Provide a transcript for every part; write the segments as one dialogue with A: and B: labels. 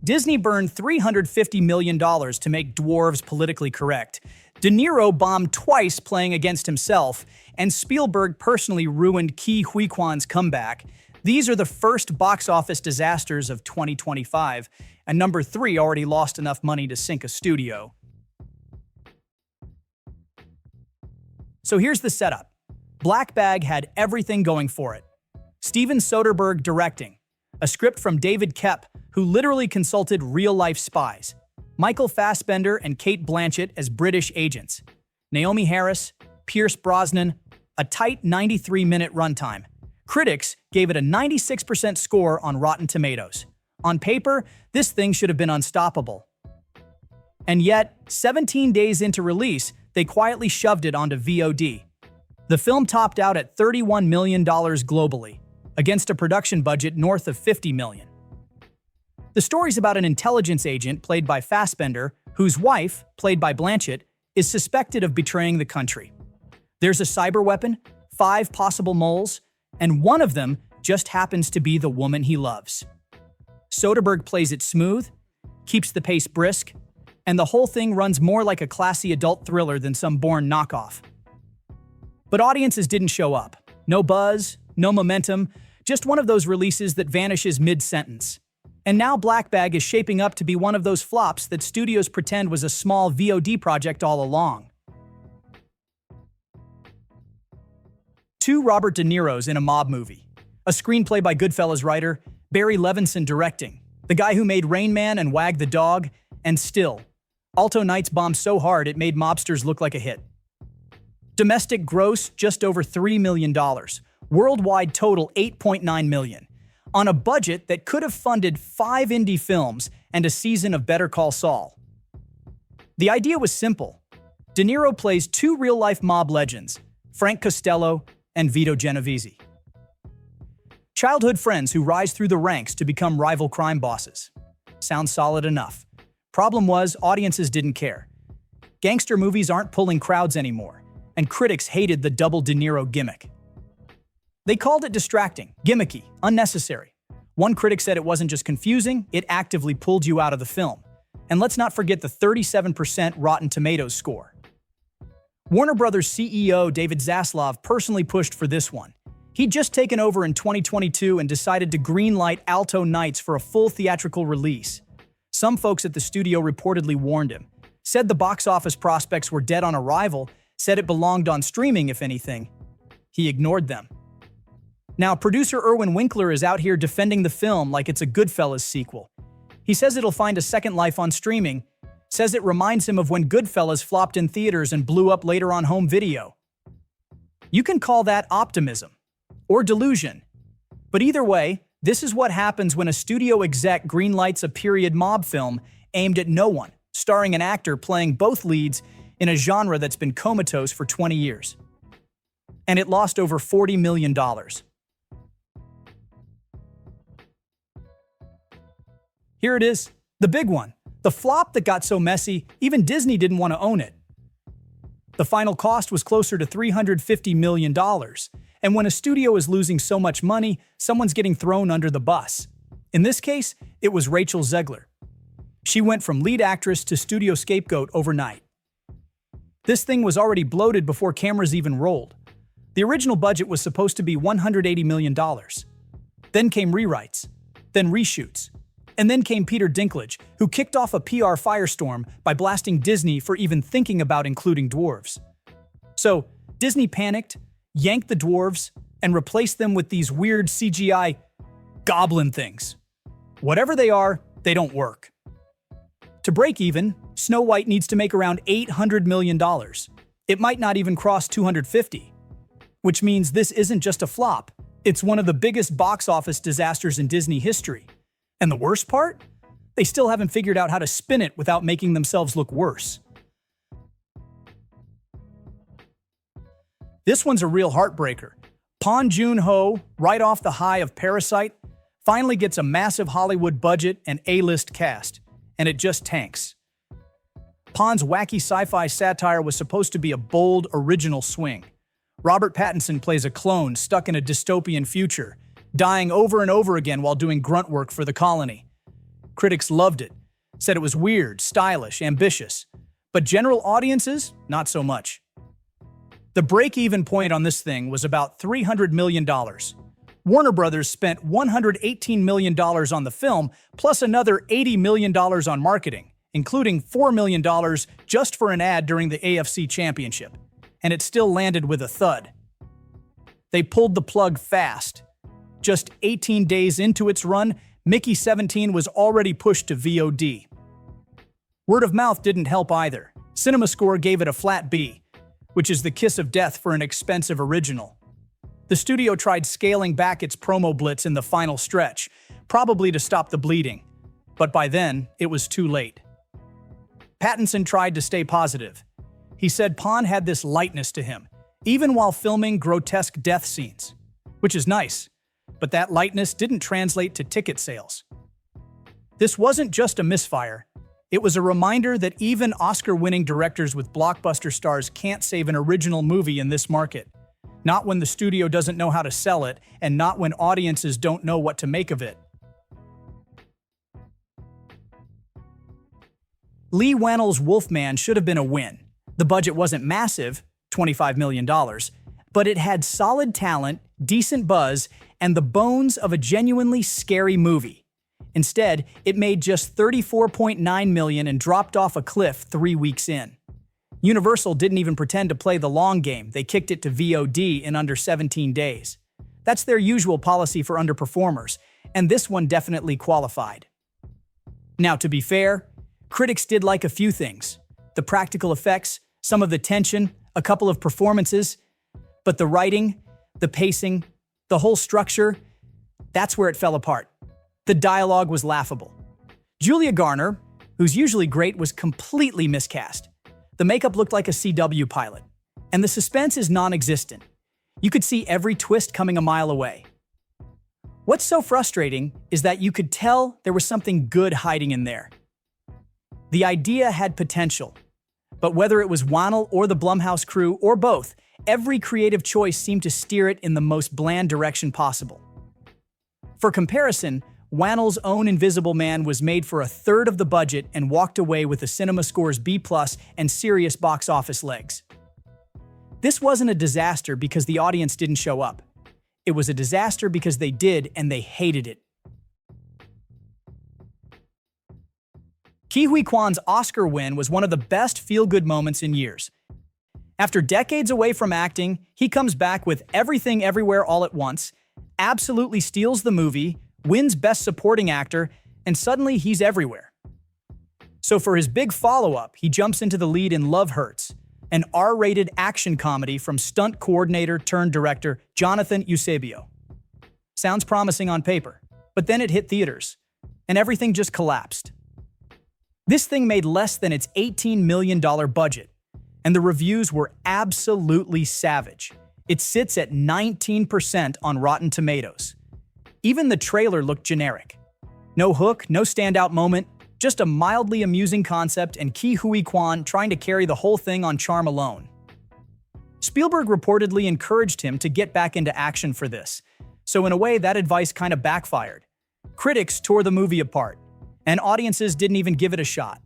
A: Disney burned $350 million to make dwarves politically correct. De Niro bombed twice playing against himself, and Spielberg personally ruined Ke Huy Quan's comeback. These are the first box office disasters of 2025, and number 3 already lost enough money to sink a studio. So here's the setup. Black Bag had everything going for it. Steven Soderbergh directing, a script from David Koepp, who literally consulted real-life spies, Michael Fassbender and Cate Blanchett as British agents, Naomi Harris, Pierce Brosnan, a tight 93-minute runtime. Critics gave it a 96% score on Rotten Tomatoes. On paper, this thing should have been unstoppable. And yet, 17 days into release, they quietly shoved it onto VOD. The film topped out at $31 million globally, against a production budget north of $50 million. The story's about an intelligence agent played by Fassbender, whose wife, played by Blanchett, is suspected of betraying the country. There's a cyber weapon, 5 possible moles, and one of them just happens to be the woman he loves. Soderbergh plays it smooth, keeps the pace brisk, and the whole thing runs more like a classy adult thriller than some Bourne knockoff. But audiences didn't show up. No buzz, no momentum, just one of those releases that vanishes mid-sentence. And now Black Bag is shaping up to be one of those flops that studios pretend was a small VOD project all along. 2 Robert De Niro's in a mob movie. A screenplay by Goodfellas writer Barry Levinson directing, the guy who made Rain Man and Wag the Dog, and still, Alto Knights bombed so hard it made mobsters look like a hit. Domestic gross just over $3 million. Worldwide total $8.9 million. On a budget that could have funded 5 indie films and a season of Better Call Saul. The idea was simple. De Niro plays 2 real-life mob legends, Frank Costello and Vito Genovese. Childhood friends who rise through the ranks to become rival crime bosses. Sounds solid enough. Problem was, audiences didn't care. Gangster movies aren't pulling crowds anymore, and critics hated the double De Niro gimmick. They called it distracting, gimmicky, unnecessary. One critic said it wasn't just confusing, it actively pulled you out of the film. And let's not forget the 37% Rotten Tomatoes score. Warner Brothers CEO David Zaslav personally pushed for this one. He'd just taken over in 2022 and decided to greenlight Alto Knights for a full theatrical release. Some folks at the studio reportedly warned him, said the box office prospects were dead on arrival, said it belonged on streaming if anything. He ignored them. Now, producer Irwin Winkler is out here defending the film like it's a Goodfellas sequel. He says it'll find a second life on streaming, says it reminds him of when Goodfellas flopped in theaters and blew up later on home video. You can call that optimism or delusion. But either way, this is what happens when a studio exec greenlights a period mob film aimed at no one, starring an actor playing both leads in a genre that's been comatose for 20 years. And it lost over $40 million. Here it is, the big one. The flop that got so messy, even Disney didn't want to own it. The final cost was closer to $350 million. And when a studio is losing so much money, someone's getting thrown under the bus. In this case, it was Rachel Zegler. She went from lead actress to studio scapegoat overnight. This thing was already bloated before cameras even rolled. The original budget was supposed to be $180 million. Then came rewrites, then reshoots. And then came Peter Dinklage, who kicked off a PR firestorm by blasting Disney for even thinking about including dwarves. So, Disney panicked, yanked the dwarves, and replaced them with these weird CGI goblin things. Whatever they are, they don't work. To break even, Snow White needs to make around $800 million. It might not even cross 250. Which means this isn't just a flop, it's one of the biggest box office disasters in Disney history. And the worst part? They still haven't figured out how to spin it without making themselves look worse. This one's a real heartbreaker. Bong Joon Ho, right off the high of Parasite, finally gets a massive Hollywood budget and A-list cast, and it just tanks. Bong's wacky sci-fi satire was supposed to be a bold, original swing. Robert Pattinson plays a clone stuck in a dystopian future, dying over and over again while doing grunt work for the colony. Critics loved it, said it was weird, stylish, ambitious. But general audiences, not so much. The break-even point on this thing was about $300 million. Warner Brothers spent $118 million on the film, plus another $80 million on marketing, including $4 million just for an ad during the AFC Championship. And it still landed with a thud. They pulled the plug fast. Just 18 days into its run, Mickey 17 was already pushed to VOD. Word of mouth didn't help either. CinemaScore gave it a flat B, which is the kiss of death for an expensive original. The studio tried scaling back its promo blitz in the final stretch, probably to stop the bleeding, but by then, it was too late. Pattinson tried to stay positive. He said Pond had this lightness to him, even while filming grotesque death scenes, which is nice, but that lightness didn't translate to ticket sales. This wasn't just a misfire. It was a reminder that even Oscar-winning directors with blockbuster stars can't save an original movie in this market. Not when the studio doesn't know how to sell it, and not when audiences don't know what to make of it. Leigh Whannell's Wolfman should have been a win. The budget wasn't massive, $25 million, but it had solid talent, decent buzz, and the bones of a genuinely scary movie. Instead, it made just $34.9 million and dropped off a cliff 3 weeks in. Universal didn't even pretend to play the long game. They kicked it to VOD in under 17 days. That's their usual policy for underperformers, and this one definitely qualified. Now, to be fair, critics did like a few things. The practical effects, some of the tension, a couple of performances, but the writing, the pacing, the whole structure, that's where it fell apart. The dialogue was laughable. Julia Garner, who's usually great, was completely miscast. The makeup looked like a CW pilot, and the suspense is non-existent. You could see every twist coming a mile away. What's so frustrating is that you could tell there was something good hiding in there. The idea had potential, but whether it was Whannell or the Blumhouse crew or both, every creative choice seemed to steer it in the most bland direction possible. For comparison, Whannell's own Invisible Man was made for a third of the budget and walked away with the CinemaScore's B+ and serious box office legs. This wasn't a disaster because the audience didn't show up. It was a disaster because they did, and they hated it. Ke Huy Quan's Oscar win was one of the best feel-good moments in years. After decades away from acting, he comes back with Everything Everywhere All at Once, absolutely steals the movie, wins Best Supporting Actor, and suddenly he's everywhere. So for his big follow-up, he jumps into the lead in Love Hurts, an R-rated action comedy from stunt coordinator turned director Jonathan Eusebio. Sounds promising on paper, but then it hit theaters, and everything just collapsed. This thing made less than its $18 million budget, and the reviews were absolutely savage. It sits at 19% on Rotten Tomatoes. Even the trailer looked generic. No hook, no standout moment, just a mildly amusing concept and Ke Huy Quan trying to carry the whole thing on charm alone. Spielberg reportedly encouraged him to get back into action for this, so in a way that advice kind of backfired. Critics tore the movie apart, and audiences didn't even give it a shot.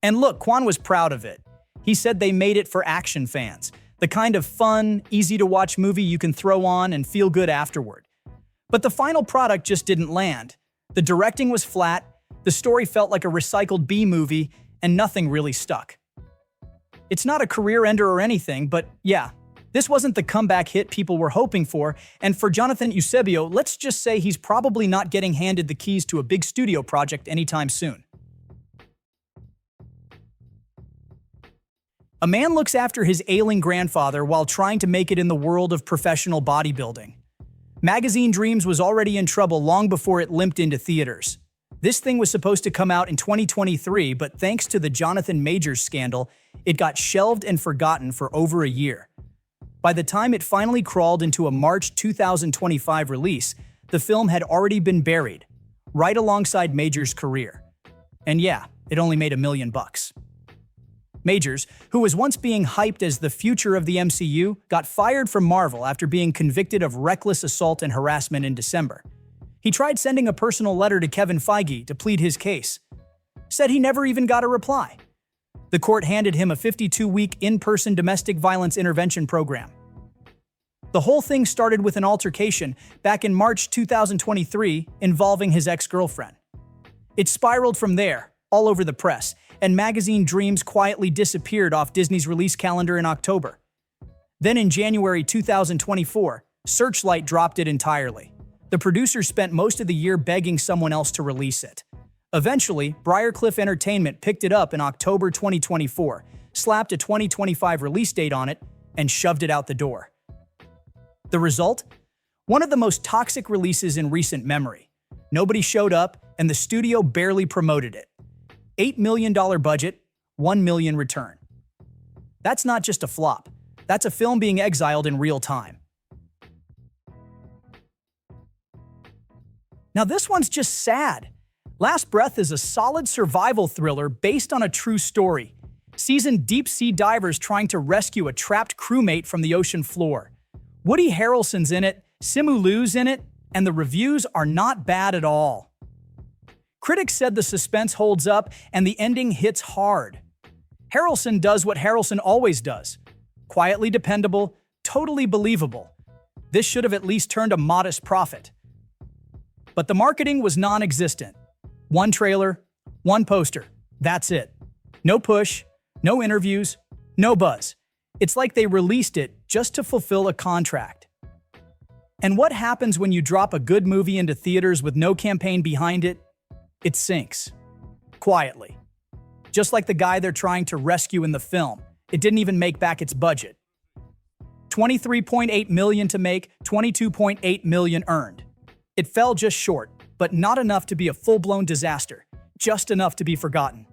A: And look, Quan was proud of it. He said they made it for action fans, the kind of fun, easy-to-watch movie you can throw on and feel good afterward. But the final product just didn't land. The directing was flat, the story felt like a recycled B-movie, and nothing really stuck. It's not a career ender or anything, but yeah, this wasn't the comeback hit people were hoping for, and for Jonathan Eusebio, let's just say he's probably not getting handed the keys to a big studio project anytime soon. A man looks after his ailing grandfather while trying to make it in the world of professional bodybuilding. Magazine Dreams was already in trouble long before it limped into theaters. This thing was supposed to come out in 2023, but thanks to the Jonathan Majors scandal, it got shelved and forgotten for over a year. By the time it finally crawled into a March 2025 release, the film had already been buried, right alongside Majors' career. And yeah, it only made $1 million. Majors, who was once being hyped as the future of the MCU, got fired from Marvel after being convicted of reckless assault and harassment in December. He tried sending a personal letter to Kevin Feige to plead his case. Said he never even got a reply. The court handed him a 52-week in-person domestic violence intervention program. The whole thing started with an altercation back in March 2023 involving his ex-girlfriend. It spiraled from there, all over the press, and magazine Dreams quietly disappeared off Disney's release calendar in October. Then in January 2024, Searchlight dropped it entirely. The producers spent most of the year begging someone else to release it. Eventually, Briarcliff Entertainment picked it up in October 2024, slapped a 2025 release date on it, and shoved it out the door. The result? One of the most toxic releases in recent memory. Nobody showed up, and the studio barely promoted it. $8 million budget, $1 million return. That's not just a flop. That's a film being exiled in real time. Now this one's just sad. Last Breath is a solid survival thriller based on a true story. Seasoned deep-sea divers trying to rescue a trapped crewmate from the ocean floor. Woody Harrelson's in it, Simu Liu's in it, and the reviews are not bad at all. Critics said the suspense holds up and the ending hits hard. Harrelson does what Harrelson always does. Quietly dependable, totally believable. This should have at least turned a modest profit. But the marketing was non-existent. One trailer, one poster, that's it. No push, no interviews, no buzz. It's like they released it just to fulfill a contract. And what happens when you drop a good movie into theaters with no campaign behind it? It sinks. Quietly. Just like the guy they're trying to rescue in the film. It didn't even make back its budget. $23.8 million to make, $22.8 million earned. It fell just short, but not enough to be a full-blown disaster. Just enough to be forgotten.